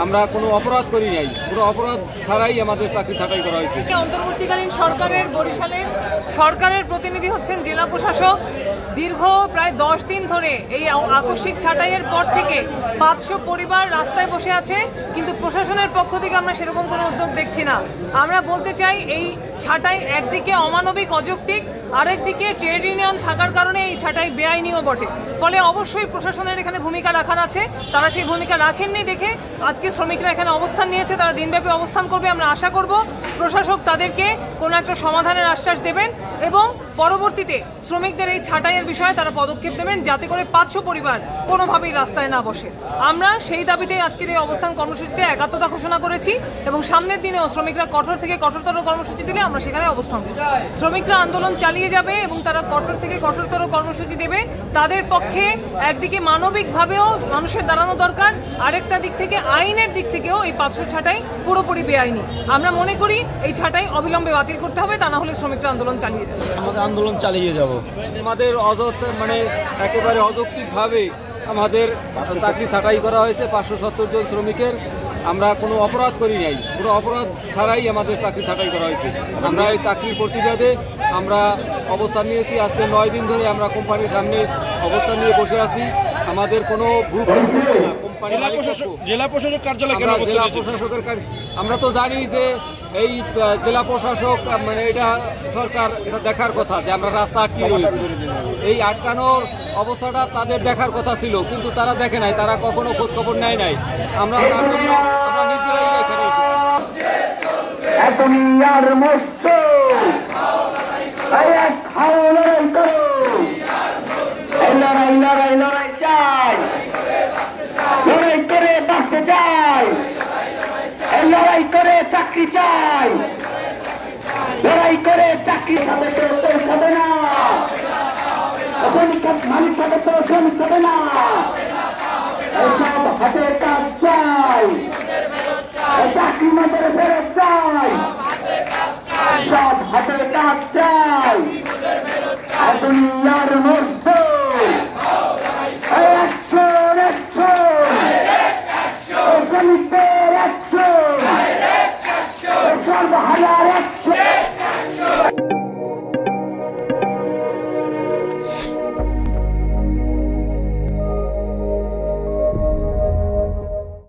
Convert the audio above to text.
আমরা কোনো অপরাধ করি নাই, পুরো অপরাধ ছাড়াই আমাদের চাকরি ছাঁটাই করা হয়েছে। অন্তর্বর্তীকালীন সরকারের বরিশালের সরকারের প্রতিনিধি হচ্ছেন জেলা প্রশাসক। দীর্ঘ প্রায় 10 দিন ধরে এই আকস্মিক ছাঁটাইয়ের পর থেকে 500 পরিবার রাস্তায় বসে আছে, কিন্তু প্রশাসনের পক্ষ থেকে আমরা সেরকম কোনো উদ্যোগ দেখছি না। আমরা বলতে চাই এই ছাঁটাই একদিকে অমানবিক অযৌক্তিক, আরেকদিকে ট্রেড ইউনিয়ন থাকার কারণে এই ছাঁটাই বেআইনিও বটে। ফলে অবশ্যই প্রশাসনের এখানে ভূমিকা রাখার আছে, তারা সেই ভূমিকা রাখেননি দেখে আজকে শ্রমিকরা এখানে অবস্থান নিয়েছে। তারা দিনব্যাপী অবস্থান করবে। আমরা আশা করব প্রশাসক তাদেরকে কোনো একটা সমাধানের আশ্বাস দেবেন এবং পরবর্তীতে শ্রমিকদের এই ছাঁটাইয়ের বিষয়ে তারা পদক্ষেপ দেবেন, যাতে করে 500 পরিবার কোনোভাবেই রাস্তায় না বসে। আমরা সেই দাবিতেই আজকের এই অবস্থান কর্মসূচিতে একাত্মতা ঘোষণা করেছি এবং সামনের দিনেও শ্রমিকরা কঠোর থেকে কঠোরতর কর্মসূচি দিলে আমরা সেখানে অবস্থান করব। শ্রমিকরা আন্দোলন চালিয়ে যাবে এবং তারা কঠোর থেকে কঠোরতর কর্মসূচি দেবে। তাদের পক্ষে একদিকে মানবিকভাবেও মানুষের দাঁড়ানো দরকার, আরেকটা দিক থেকে আইনের দিক থেকেও এই 500 ছাঁটাই পুরোপুরি বেআইনি। আমরা মনে করি এই ছাঁটাই অবিলম্বে বাতিল করতে হবে, তা না হলে শ্রমিকরা আন্দোলন চালিয়ে যাবে। আমাদের আন্দোলন চালিয়ে যাব। আমাদের একেবারে অযৌক্তিকভাবে আমাদের চাকরি ছাঁটাই করা হয়েছে 570 জন শ্রমিকের। আমরা কোনো অপরাধ করি নাই, পুরো অপরাধ ছাড়াই আমাদের চাকরি ছাঁটাই করা হয়েছে। আমরা এই চাকরির প্রতিবাদে আমরা অবস্থান নিয়েছি। আজকে 9 দিন ধরে আমরা কোম্পানির সামনে অবস্থান নিয়ে বসে আছি। আমাদের কোনো জেলা প্রশাসক কার্যালয়, জেলা প্রশাসকের আমরা তো জানি যে এই জেলা প্রশাসক মানে এটা সরকার এটা দেখার কথা যে আমরা রাস্তা আটকে রয়েছি। এই আটকানোর অবস্থাটা তাদের দেখার কথা ছিল, কিন্তু তারা দেখে নাই, তারা কখনো খোঁজ খবর নেয় নাই। আমরা তার জন্য আমরা নিজেরাই এখানে লড়াই করে চাকরি চাই, লড়াই করে চাকরি হবে তো হবে না, মালিক হবে তো শ্রমিক হবে না, হাতে কাজ চাই, চাকরি মাঝে ফেরত চাই।